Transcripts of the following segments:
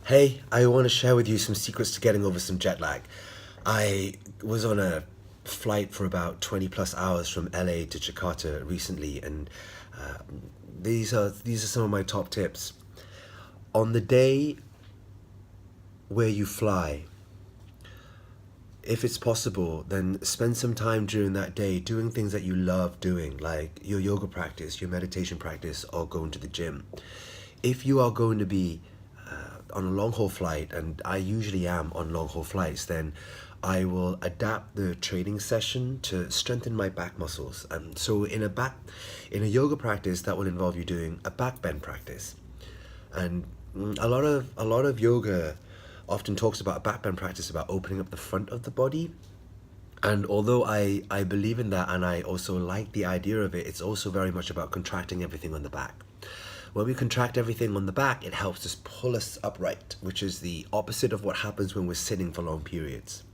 Hey, I want to share with you some secrets to getting over some jet lag. I was on a flight for about 20 plus hours from LA to Jakarta recently, and uh, these are some of my top tips. On the day where you fly, if it's possible, then spend some time during that day doing things that you love doing, like your yoga practice, your meditation practice, or going to the gym. If you are going to be on a long haul flight, and I usually am on long haul flights, then I will adapt the training session to strengthen my back muscles. And so in a yoga practice, that will involve you doing a back bend practice. And a lot of yoga often talks about a back bend practice about opening up the front of the body. And although I believe in that and I also like the idea of it, it's also very much about contracting everything on the back. When we contract everything on the back, it helps us pull us upright, which is the opposite of what happens when we're sitting for long periods.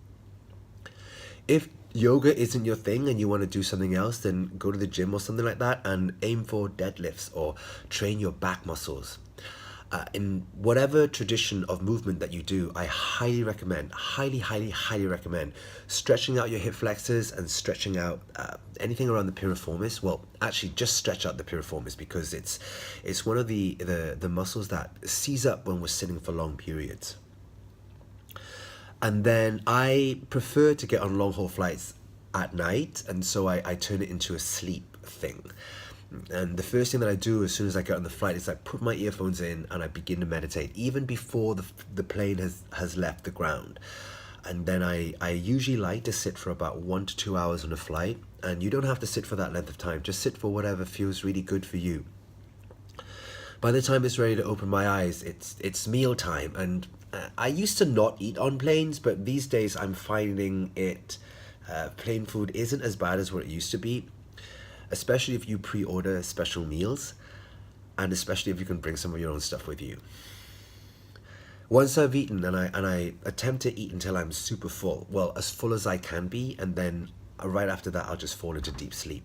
If yoga isn't your thing and you want to do something else, then go to the gym or something like that and aim for deadlifts or train your back muscles. In whatever tradition of movement that you do, I highly recommend, highly recommend stretching out your hip flexors and stretching out anything around the piriformis. Well, actually, just stretch out the piriformis because it's one of the muscles that seize up when we're sitting for long periods. And then I prefer to get on long haul flights at night, and so I turn it into a sleep thing. And the first thing that I do as soon as I get on the flight is I put my earphones in and I begin to meditate, even before the plane has left the ground. And then I usually like to sit for about 1 to 2 hours on a flight. And you don't have to sit for that length of time, just sit for whatever feels really good for you. By the time it's ready to open my eyes, it's meal time. And I used to not eat on planes, but these days I'm finding plane food isn't as bad as what it used to be, especially if you pre-order special meals, and especially if you can bring some of your own stuff with you. Once I've eaten, and I attempt to eat until I'm super full, well, as full as I can be, and then right after that I'll just fall into deep sleep.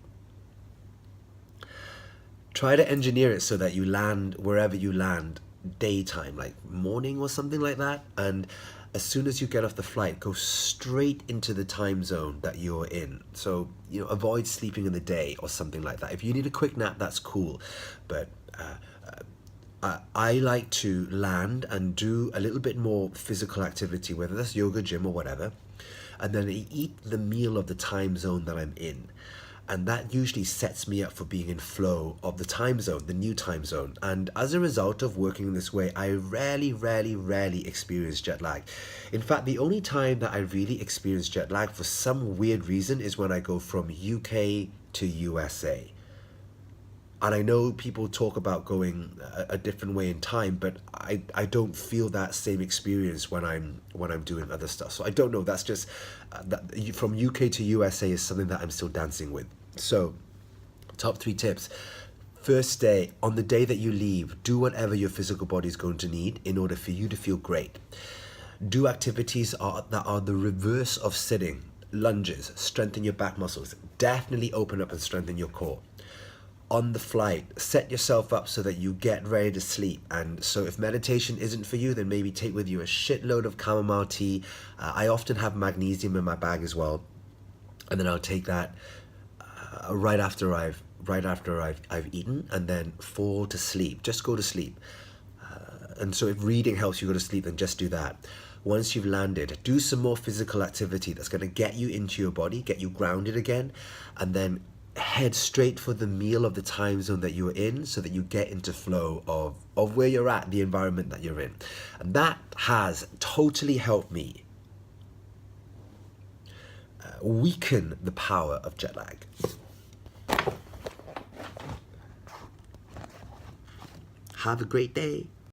Try to engineer it so that you land wherever you land daytime, like morning or something like that. And as soon as you get off the flight, go straight into the time zone that you're in. So, avoid sleeping in the day or something like that. If you need a quick nap, that's cool. But I like to land and do a little bit more physical activity, whether that's yoga, gym, or whatever, and then I eat the meal of the time zone that I'm in. And that usually sets me up for being in flow of the time zone, the new time zone. And as a result of working this way, I rarely experience jet lag. In fact, the only time that I really experience jet lag for some weird reason is when I go from UK to USA. And I know people talk about going a different way in time, but I don't feel that same experience when I'm doing other stuff. So I don't know. That's just from UK to USA is something that I'm still dancing with. So, top three tips. First day, on the day that you leave, do whatever your physical body is going to need in order for you to feel great. Do activities that are the reverse of sitting. Lunges, strengthen your back muscles. Definitely open up and strengthen your core. On the flight, set yourself up so that you get ready to sleep. And so if meditation isn't for you, then maybe take with you a shitload of chamomile tea. I often have magnesium in my bag as well, and then I'll take that right after I've eaten, and then fall to sleep. Just go to sleep. And so if reading helps you go to sleep, then just do that. Once you've landed, do some more physical activity that's going to get you into your body, get you grounded again, and then head straight for the meal of the time zone that you're in so that you get into flow of where you're at, the environment that you're in. And that has totally helped me weaken the power of jet lag. Have a great day.